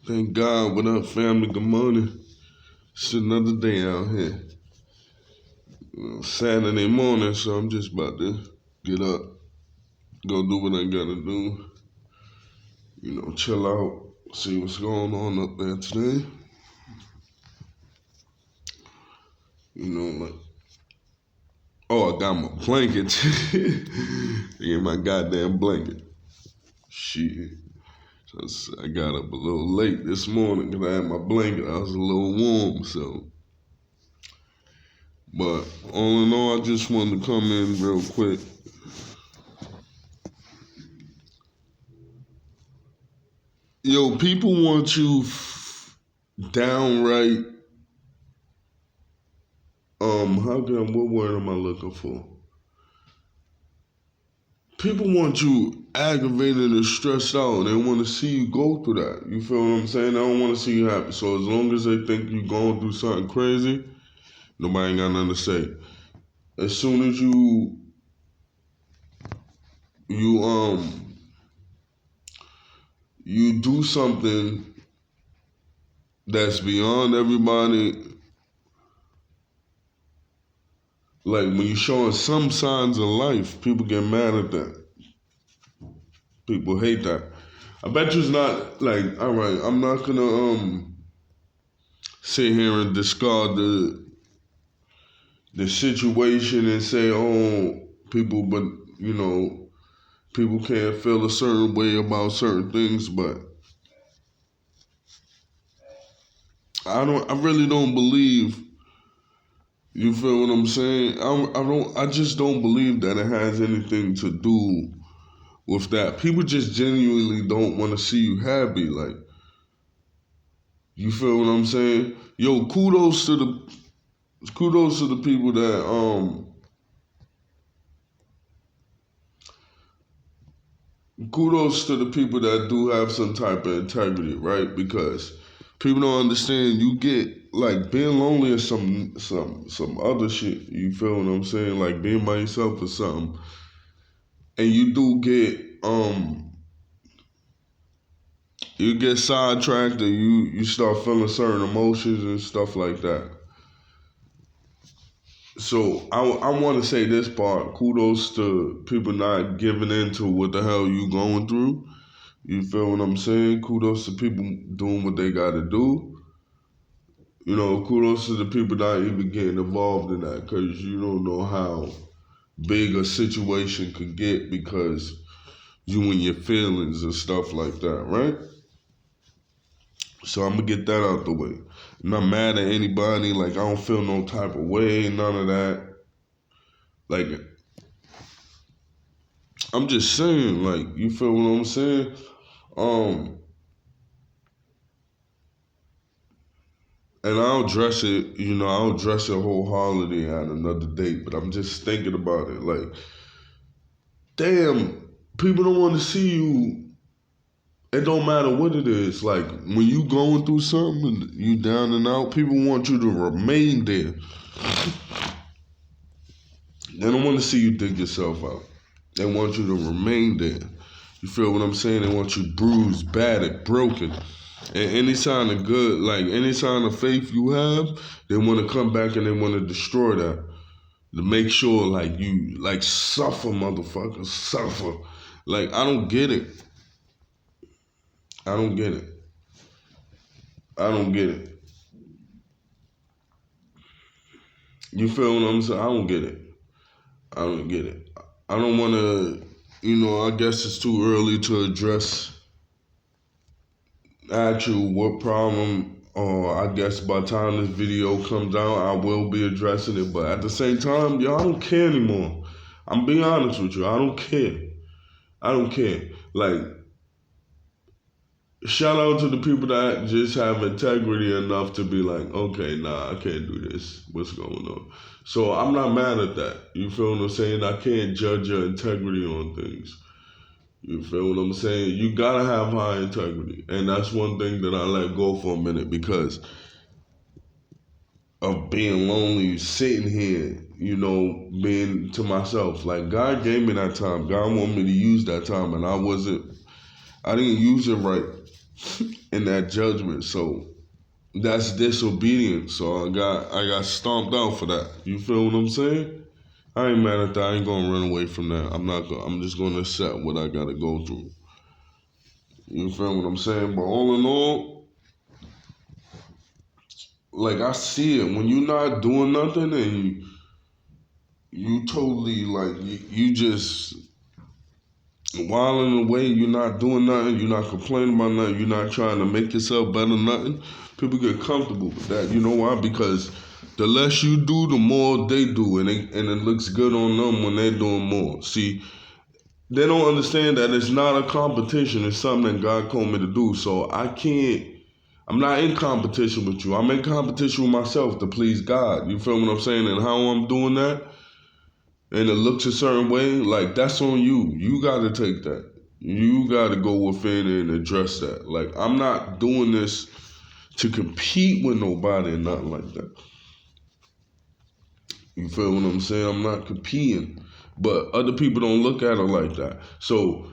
Thank God. What up, family? Good morning. It's another day out here. Saturday morning, so I'm just about to get up, go do what I gotta do. Chill out, see what's going on up there today. Like, oh, I got my blanket. Yeah, my goddamn blanket. Shit. So I got up a little late this morning because I had my blanket. I was a little warm, so. But all in all, I just wanted to come in real quick. Yo, people want you downright, what word am I looking for? People want you aggravated and stressed out. They want to see you go through that. You feel what I'm saying? They don't want to see you happy. So as long as they think you're going through something crazy, nobody ain't got nothing to say. As soon as you do something that's beyond everybody, like when you're showing some signs of life, people get mad at that. People hate that. I bet you it's not like, all right, I'm not gonna sit here and discard the situation and say, oh, people, but people can't feel a certain way about certain things, but I really don't believe. You feel what I'm saying? I just don't believe that it has anything to do with that. People just genuinely don't want to see you happy. Like, you feel what I'm saying? Yo, kudos to the people that kudos to the people that do have some type of integrity, right? Because people don't understand, you get like being lonely is some other shit. You feel what I'm saying? Like being by yourself or something. And you get sidetracked and you start feeling certain emotions and stuff like that. So I want to say this part. Kudos to people not giving in to what the hell you going through. You feel what I'm saying? Kudos to people doing what they got to do. Kudos to the people not even getting involved in that because you don't know how big a situation could get because you and your feelings and stuff like that, right? So I'm going to get that out the way. I'm not mad at anybody. Like, I don't feel no type of way, none of that. Like, I'm just saying, like, you feel what I'm saying? And I'll address it, I'll address it wholeheartedly at another date, but I'm just thinking about it. Like, damn, people don't want to see you. It don't matter what it is. Like, when you going through something, you down and out, people want you to remain there. They don't want to see you dig yourself out. They want you to remain there. You feel what I'm saying? They want you bruised, battered, broken. And any sign of good, like any sign of faith you have, they want to come back and they want to destroy that. To make sure, like, you, like, suffer, motherfucker, suffer. Like, I don't get it. I don't get it. I don't get it. You feel what I'm saying? I don't get it. I don't get it. I don't want to, I guess it's too early to address actual what problem, or I guess by the time this video comes out, I will be addressing it. But at the same time, I don't care anymore. I'm being honest with you. I don't care. I don't care. Like, shout out to the people that just have integrity enough to be like, okay, nah, I can't do this. What's going on? So I'm not mad at that. You feel what I'm saying? I can't judge your integrity on things. You feel what I'm saying? You gotta have high integrity. And that's one thing that I let go for a minute because of being lonely, sitting here, being to myself. Like, God gave me that time. God wanted me to use that time and I didn't use it right. in that judgment. So that's disobedience. So I got stomped out for that. You feel what I'm saying? I ain't mad at that. I ain't gonna run away from that. I'm just gonna accept what I gotta go through. You feel what I'm saying? But all in all, like I see it when you're not doing nothing and you totally like you just wilding away, you're not doing nothing, you're not complaining about nothing, you're not trying to make yourself better, nothing. People get comfortable with that. You know why? Because the less you do, the more they do, and it looks good on them when they're doing more. See, they don't understand that it's not a competition. It's something that God called me to do. So I'm not in competition with you. I'm in competition with myself to please God. You feel what I'm saying? And how I'm doing that, and it looks a certain way, like that's on you. You got to take that. You got to go within and address that. Like I'm not doing this to compete with nobody and nothing like that. You feel what I'm saying? I'm not competing. But other people don't look at it like that. So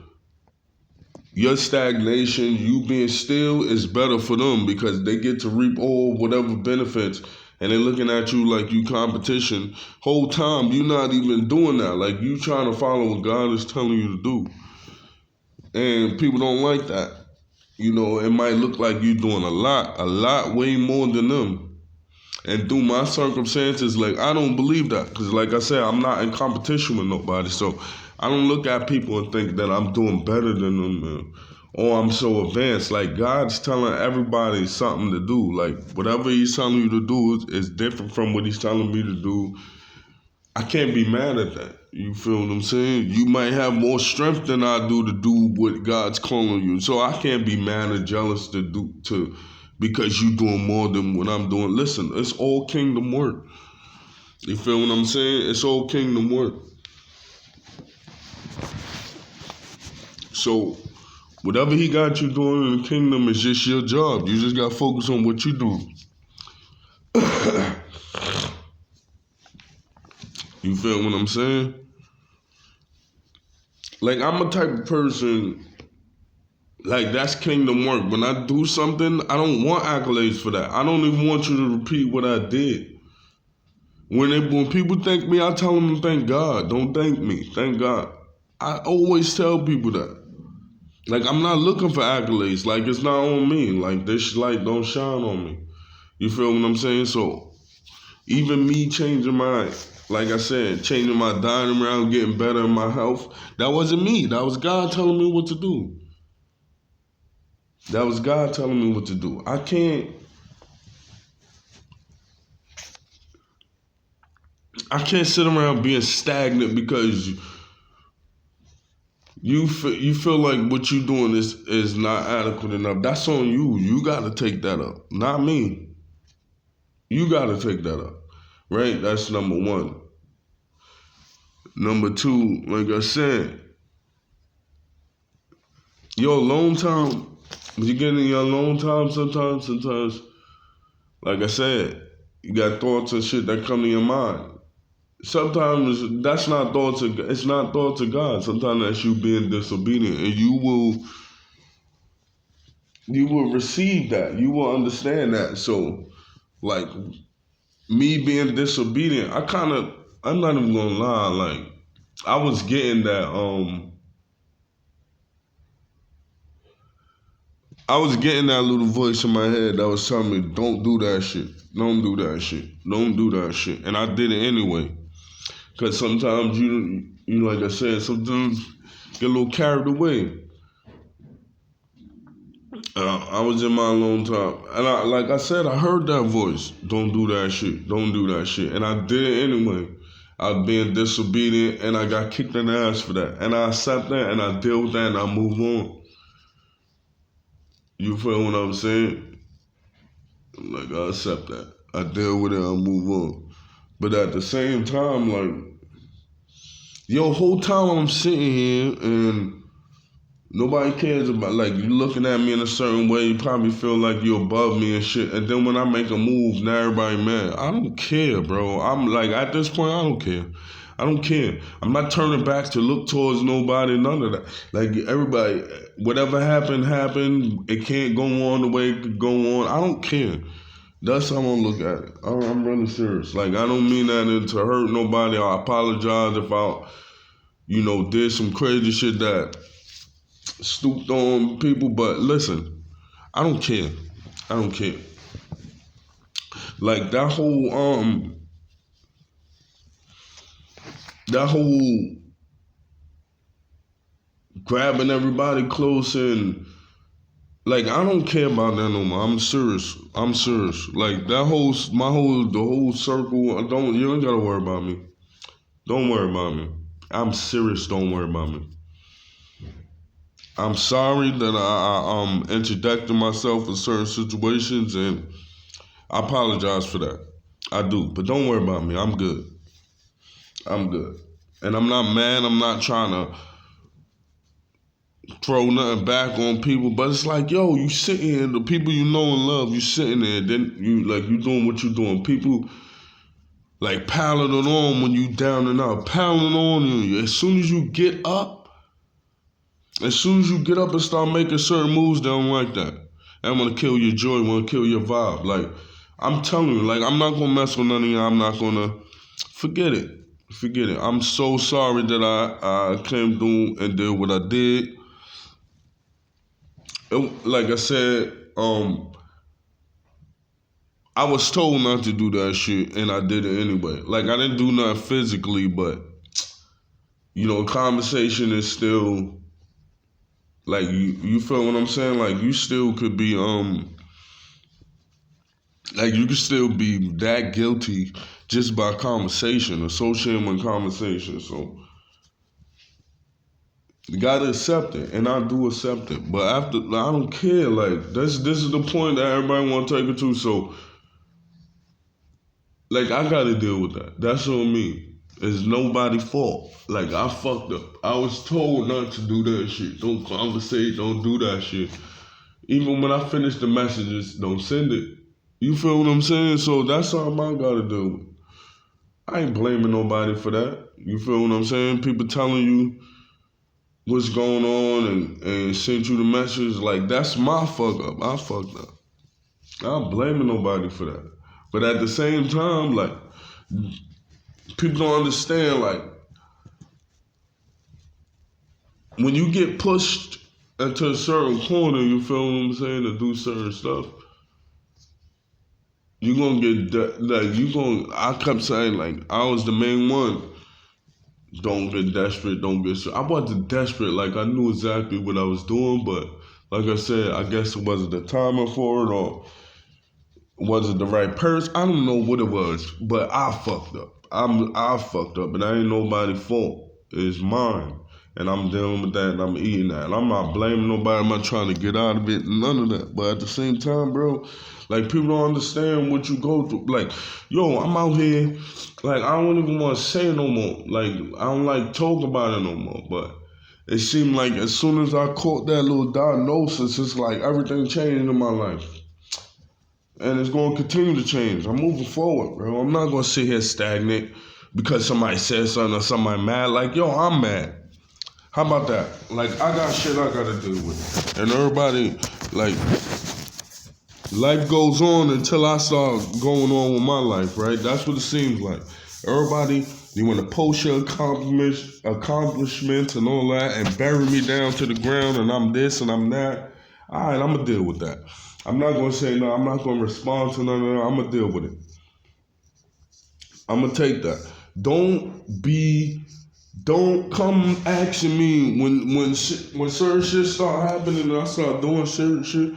your stagnation, you being still, is better for them because they get to reap all whatever benefits, and they're looking at you like you competition. Whole time you're not even doing that. Like you trying to follow what God is telling you to do. And people don't like that. You know, it might look like you're doing a lot way more than them. And through my circumstances, like I don't believe that, because like I said, I'm not in competition with nobody. So I don't look at people and think that I'm doing better than them, or I'm so advanced. Like God's telling everybody something to do. Like whatever He's telling you to do is different from what He's telling me to do. I can't be mad at that. You feel what I'm saying? You might have more strength than I do to do what God's calling you. So I can't be mad or jealous because you doing more than what I'm doing. Listen, it's all kingdom work. You feel what I'm saying? It's all kingdom work. So whatever He got you doing in the kingdom is just your job. You just got to focus on what you do. You feel what I'm saying? Like I'm a type of person, like that's kingdom work. When I do something, I don't want accolades for that. I don't even want you to repeat what I did. When people thank me, I tell them to thank God. Don't thank me. Thank God. I always tell people that. Like I'm not looking for accolades. Like it's not on me. Like this light don't shine on me. You feel what I'm saying? So even me changing like I said, changing my dining around, getting better in my health, that wasn't me. That was God telling me what to do. That was God telling me what to do. I can't sit around being stagnant because you feel like what you're doing is not adequate enough. That's on you. You got to take that up, not me. You got to take that up, right? That's number one. Number two, like I said, your alone time, when you get in your alone time sometimes, like I said, you got thoughts and shit that come to your mind. Sometimes that's not thoughts of, it's not thoughts of God. Sometimes that's you being disobedient, and you will receive that. You will understand that. So, like me being disobedient, I'm not even gonna lie, like I was getting that little voice in my head that was telling me, don't do that shit. Don't do that shit. Don't do that shit. And I did it anyway. Because sometimes you like I said, sometimes get a little carried away. I was in my alone time. And like I said, I heard that voice. Don't do that shit. Don't do that shit. And I did it anyway. I was being disobedient and I got kicked in the ass for that. And I accept that and I deal with that and I move on. You feel what I'm saying? Like I accept that. I deal with it, I move on. But at the same time, like, whole time I'm sitting here and nobody cares about, like, you looking at me in a certain way, you probably feel like you're above me and shit. And then when I make a move, now everybody mad. I don't care, bro. I'm like, at this point, I don't care. I don't care. I'm not turning back to look towards nobody, none of that. Like, everybody, whatever happened, happened. It can't go on the way it could go on. I don't care. That's how I'm gonna look at it. I'm really serious. Like, I don't mean that to hurt nobody. I apologize if I, did some crazy shit that stooped on people. But listen, I don't care. I don't care. Like, that whole grabbing everybody close and, like, I don't care about that no more. I'm serious. Like, the whole circle. You don't gotta worry about me. Don't worry about me. I'm serious. Don't worry about me. I'm sorry that I interjected myself in certain situations, and I apologize for that. I do, but don't worry about me. I'm good. And I'm not mad. I'm not trying to throw nothing back on people, but it's like, yo, you sitting here, the people you know and love, you sitting there, then you doing what you doing. People like piling it on when you down and out, piling on you. As soon as you get up and start making certain moves, they don't like that. I'm gonna kill your joy, I'm gonna kill your vibe. Like, I'm telling you, like, I'm not gonna mess with none of y'all. I'm not gonna forget it. I'm so sorry that I came through and did what I did. Like I said, I was told not to do that shit, and I did it anyway. Like, I didn't do nothing physically, but, conversation is still, like, you feel what I'm saying? Like, you still could be, like, you could still be that guilty just by conversation, associating with conversation. So, you gotta accept it, and I do accept it. But after, I don't care. Like, this is the point that everybody want to take it to. So, like, I gotta deal with that. That's on me. It's nobody's fault. Like, I fucked up. I was told not to do that shit. Don't conversate. Don't do that shit. Even when I finish the messages, don't send it. You feel what I'm saying? So that's all I gotta do. I ain't blaming nobody for that. You feel what I'm saying? People telling you what's going on and sent you the message. Like, that's my fuck up. I fucked up. I'm not blaming nobody for that. But at the same time, like, people don't understand, like, when you get pushed into a certain corner, you feel what I'm saying, to do certain stuff, you're gonna get, I kept saying, like, I was the main one. Don't get desperate, I wasn't desperate, like, I knew exactly what I was doing, but like I said, I guess it wasn't the timing for it, or was it the right person? I don't know what it was, but I fucked up. I fucked up, and I ain't nobody's fault. It's mine. And I'm dealing with that, and I'm eating that. And I'm not blaming nobody. I'm not trying to get out of it, none of that. But at the same time, bro, like, people don't understand what you go through. Like, yo, I'm out here, like, I don't even want to say it no more. Like, I don't like talk about it no more. But it seemed like as soon as I caught that little diagnosis, it's like everything changed in my life. And it's going to continue to change. I'm moving forward, bro. I'm not going to sit here stagnant because somebody said something or somebody mad. Like, yo, I'm mad. How about that? Like, I got shit I got to deal with. And everybody, like, life goes on until I start going on with my life, right? That's what it seems like. Everybody, you want to post your accomplishments and all that and bury me down to the ground and I'm this and I'm that. All right, I'm going to deal with that. I'm not going to say no. I'm not going to respond to none of that. I'm going to deal with it. I'm going to take that. Don't come asking me when certain shit start happening and I start doing certain shit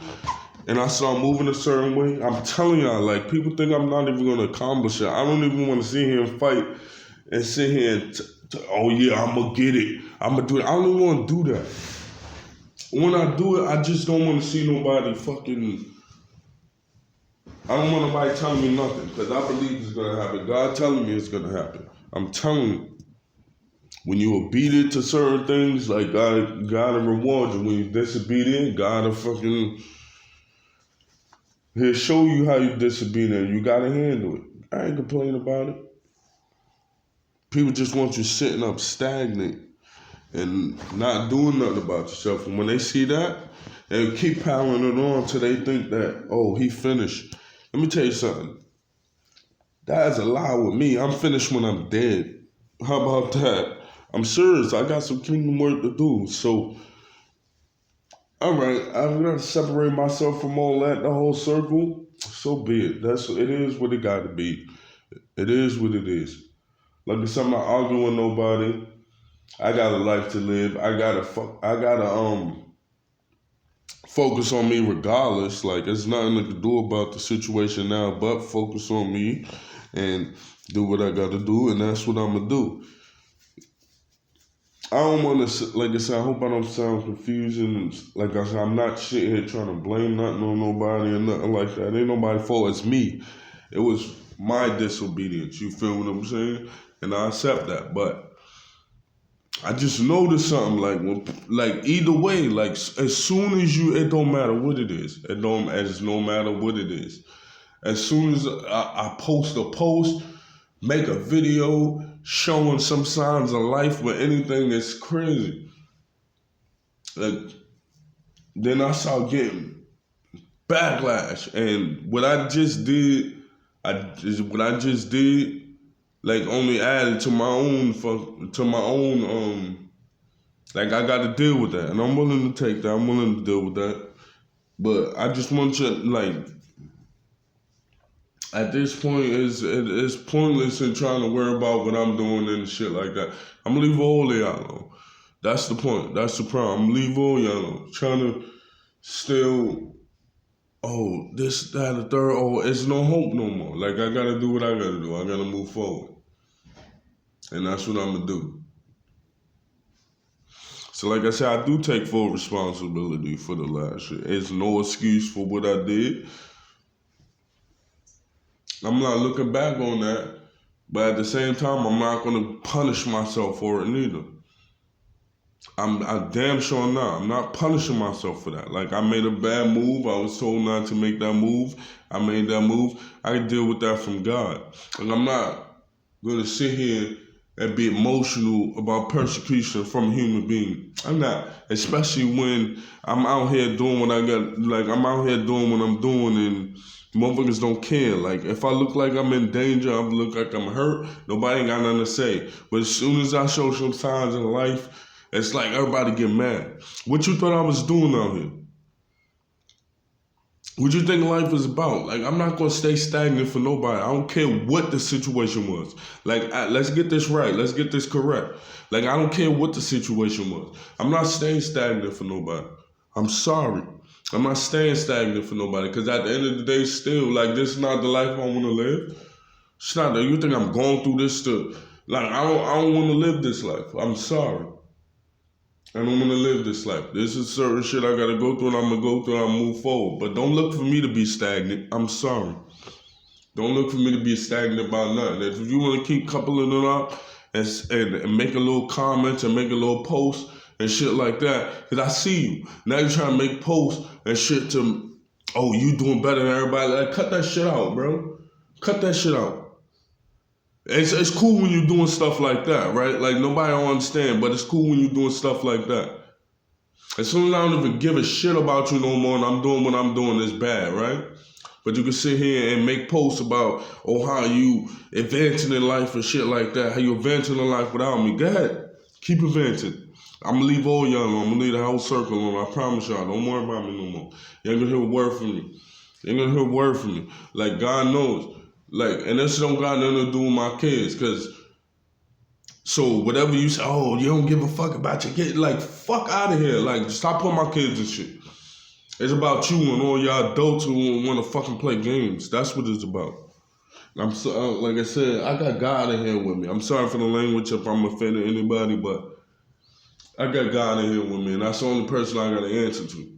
and I start moving a certain way. I'm telling y'all, like, people think I'm not even going to accomplish it. I don't even want to sit here and fight and sit here and, oh yeah, I'm going to get it. I'm going to do it. I don't even want to do that. When I do it, I just don't want to see nobody fucking... I don't want nobody telling me nothing because I believe it's going to happen. God telling me it's going to happen. I'm telling you. When you obedient to certain things, like, God will reward you. When you disobedient, God will fucking... He'll show you how you disobedient. You got to handle it. I ain't complaining about it. People just want you sitting up stagnant and not doing nothing about yourself. And when they see that, they keep piling it on till they think that, oh, he finished. Let me tell you something. That's a lie with me. I'm finished when I'm dead. How about that? I'm serious. I got some kingdom work to do. So, all right, I'm gonna separate myself from all that, the whole circle. So be it. It is what it got to be. It is what it is. Like I said, I'm not arguing with nobody. I got a life to live. I gotta focus on me regardless. Like, there's nothing I can do about the situation now but focus on me and do what I gotta do, and that's what I'm gonna do. I don't want to, like I said, I hope I don't sound confusing. Like I said, I'm not sitting here trying to blame nothing on nobody or nothing like that. Ain't nobody's fault. It's me. It was my disobedience. You feel what I'm saying? And I accept that. But I just noticed something, like either way, like as soon as it don't matter what it is. No matter what it is. As soon as I post a post, make a video showing some signs of life with anything that's crazy, like, then I start getting backlash. And what I just did, like, only added to my own, like, I got to deal with that. And I'm willing to take that. I'm willing to deal with that. But I just want you, like, at this point, it's pointless in trying to worry about what I'm doing and shit like that. I'm gonna leave all of y'all alone. That's the point. That's the problem. I'm gonna leave all y'all alone. Trying to still, oh, this, that, the third, oh, it's no hope no more. Like, I gotta do what I gotta do. I gotta move forward. And that's what I'm gonna do. So, like I said, I do take full responsibility for the last shit. It's no excuse for what I did. I'm not looking back on that, but at the same time, I'm not gonna punish myself for it neither. I'm damn sure not. I'm not punishing myself for that. Like, I made a bad move. I was told not to make that move. I made that move. I can deal with that from God. And I'm not gonna sit here and be emotional about persecution from a human being. I'm not, especially when I'm out here doing what I got. Like, I'm out here doing what I'm doing, and motherfuckers don't care. Like, if I look like I'm in danger, I look like I'm hurt, nobody ain't got nothing to say. But as soon as I show some signs in life, it's like everybody get mad. What you thought I was doing out here? What you think life is about? Like, I'm not gonna stay stagnant for nobody. I don't care what the situation was. Like, let's get this right. Let's get this correct. Like, I don't care what the situation was. I'm not staying stagnant for nobody. I'm sorry. I'm not staying stagnant for nobody, because at the end of the day, still, like, this is not the life I want to live. It's not that you think I'm going through this to, like, I don't want to live this life. I'm sorry. I don't want to live this life. This is certain shit I got to go through, and I'm going to go through and I'll move forward. But don't look for me to be stagnant. I'm sorry. Don't look for me to be stagnant about nothing. If you want to keep coupling it up and make a little comment and make a little post and shit like that, because I see you. Now you're trying to make posts and shit to, oh, you doing better than everybody. Like, cut that shit out, bro. Cut that shit out. It's cool when you're doing stuff like that, right? Like, nobody don't understand, but it's cool when you're doing stuff like that. As soon as I don't even give a shit about you no more and I'm doing what I'm doing, it's bad, right? But you can sit here and make posts about, oh, how you advancing in life and shit like that, how you advancing in life without me. Go ahead. Keep advancing. I'm going to leave all y'all alone. I'm going to leave the whole circle alone. I promise y'all. Don't worry about me no more. You ain't going to hear a word from me. You ain't going to hear a word from me. Like, God knows. Like, and this don't got nothing to do with my kids, because, so whatever you say, oh, you don't give a fuck about your kids, like, fuck out of here. Like, stop putting my kids and shit. It's about you and all y'all adults who want to fucking play games. That's what it's about. I'm so, like I said, I got God in here with me. I'm sorry for the language if I'm offending anybody, but I got God in here with me, and that's the only person I got to answer to.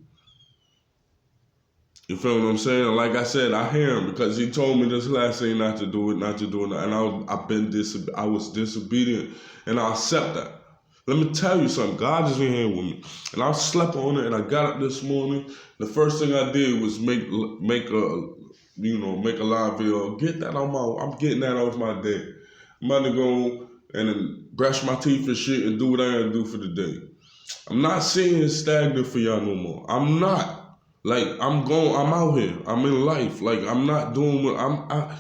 You feel what I'm saying? Like I said, I hear him, because he told me this last thing not to do it, and I was disobedient, and I accept that. Let me tell you something. God is in here with me, and I slept on it, and I got up this morning. The first thing I did was make a live video. Get that on I'm getting that off my day. I'm about to go and then brush my teeth and shit and do what I gotta do for the day. I'm not sitting stagnant for y'all no more. I'm not. Like, I'm out here. I'm in life. Like, I'm not doing what I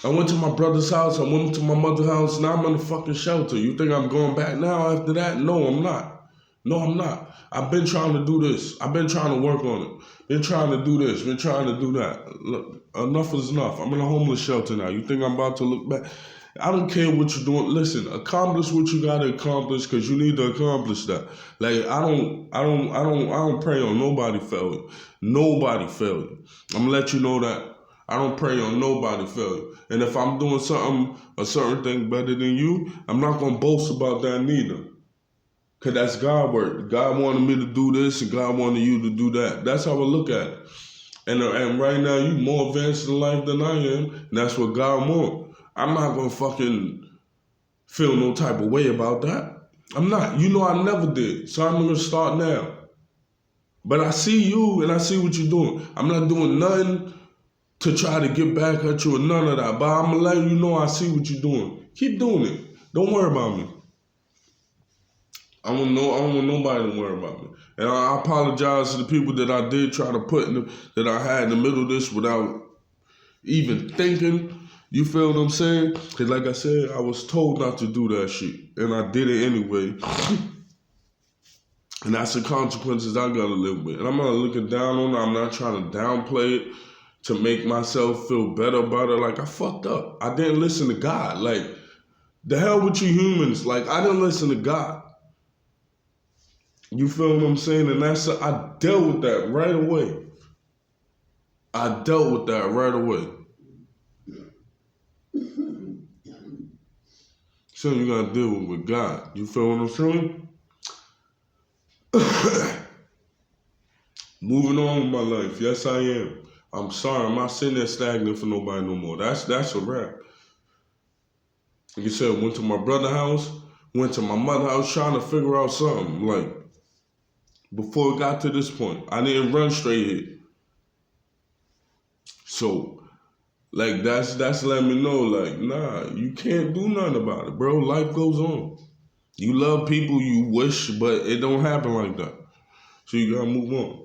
went to my brother's house, I went to my mother's house, now I'm in the fucking shelter. You think I'm going back now after that? No, I'm not. No, I'm not. I've been trying to do this. I've been trying to work on it. Been trying to do this. Been trying to do that. Look, enough is enough. I'm in a homeless shelter now. You think I'm about to look back? I don't care what you're doing. Listen, accomplish what you gotta accomplish because you need to accomplish that. Like I don't pray on nobody failure. Nobody failure. I'm gonna let you know that. I don't pray on nobody failure. And if I'm doing a certain thing better than you, I'm not gonna boast about that neither. Cause that's God work. God wanted me to do this and God wanted you to do that. That's how I look at it. And right now you more advanced in life than I am. And that's what God wants. I'm not gonna fucking feel no type of way about that. I'm not. You know I never did. So I'm gonna start now. But I see you and I see what you're doing. I'm not doing nothing to try to get back at you or none of that. But I'm gonna let you know I see what you're doing. Keep doing it. Don't worry about me. I don't want nobody to worry about me. And I apologize to the people that I did try to put that I had in the middle of this without even thinking. You feel what I'm saying? Because like I said, I was told not to do that shit. And I did it anyway. And that's the consequences I gotta live with. And I'm not looking down on it. I'm not trying to downplay it to make myself feel better about it. Like, I fucked up. I didn't listen to God. Like, the hell with you humans. Like, I didn't listen to God. You feel what I'm saying? And I dealt with that right away. So you gotta deal with God. You feel what I'm saying? Moving on with my life. Yes, I am. I'm sorry. I'm not sitting there stagnant for nobody no more. That's a wrap. Like you said, went to my brother's house, went to my mother's house trying to figure out something. Like, before it got to this point, I didn't run straight here. So, like, that's letting me know, like, nah, you can't do nothing about it, bro. Life goes on. You love people you wish, but it don't happen like that. So you gotta move on.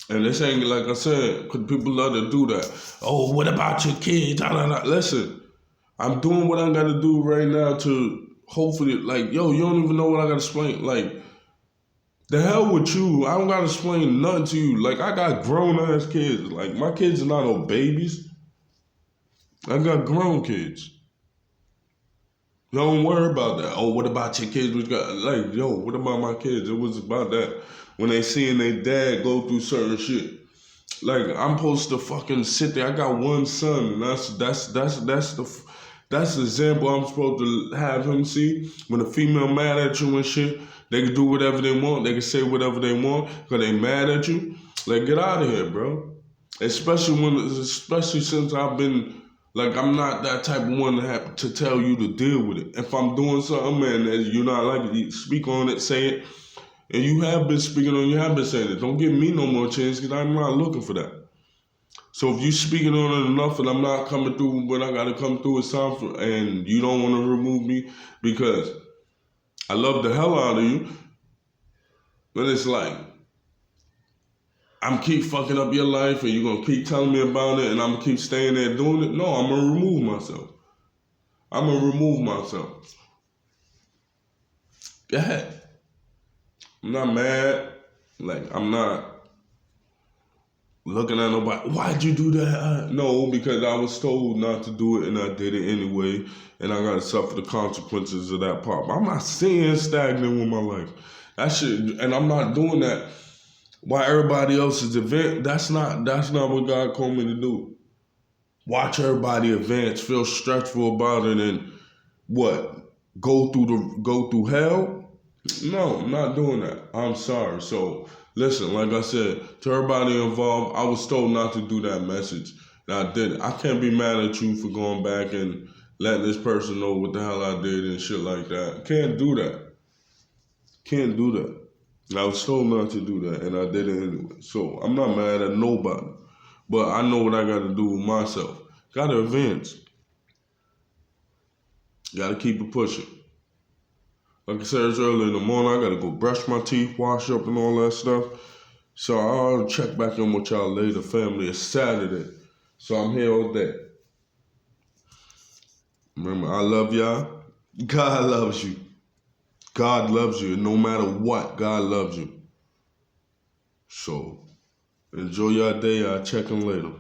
And this ain't, like I said, because people love to do that. Oh, what about your kids? Listen, I'm doing what I gotta do right now to hopefully, like, yo, you don't even know what I gotta explain. Like, the hell with you. I don't gotta explain nothing to you. Like, I got grown-ass kids. Like, my kids are not no babies. I got grown kids. Don't worry about that. Oh, what about your kids? Like, yo, what about my kids? It was about that. When they seeing their dad go through certain shit. Like, I'm supposed to fucking sit there. I got one son, and that's the example I'm supposed to have him see. When a female mad at you and shit, they can do whatever they want. They can say whatever they want because they mad at you. Like, get out of here, bro. Especially since I've been, like, I'm not that type of one to tell you to deal with it. If I'm doing something and you're not like it, speak on it, say it. And you have been speaking on, you have been saying it. Don't give me no more chance because I'm not looking for that. So if you speaking on it enough and I'm not coming through when I got to come through, it's time for, and you don't want to remove me because I love the hell out of you, but it's like, I'm keep fucking up your life and you're going to keep telling me about it and I'm going to keep staying there doing it. No, I'm going to remove myself. Go ahead. I'm not mad. Like, I'm not looking at nobody. Why'd you do that? No, because I was told not to do it and I did it anyway. And I got to suffer the consequences of that part. But I'm not staying stagnant with my life. That shit, and I'm not doing that while everybody else is advancing. That's not what God called me to do. Watch everybody advance, feel stressful about it, and what? Go through hell? No, I'm not doing that. I'm sorry. So listen, like I said, to everybody involved, I was told not to do that message. And I did it. I can't be mad at you for going back and letting this person know what the hell I did and shit like that. Can't do that. I was told not to do that, and I did it anyway. So I'm not mad at nobody. But I know what I got to do with myself. Got to advance. Gotta keep it pushing. Like I said earlier in the morning, I gotta go brush my teeth, wash up, and all that stuff. So I'll check back in with y'all later, family. It's Saturday, so I'm here all day. Remember, I love y'all. God loves you. God loves you, and no matter what, God loves you. So enjoy your day. I'll check in later.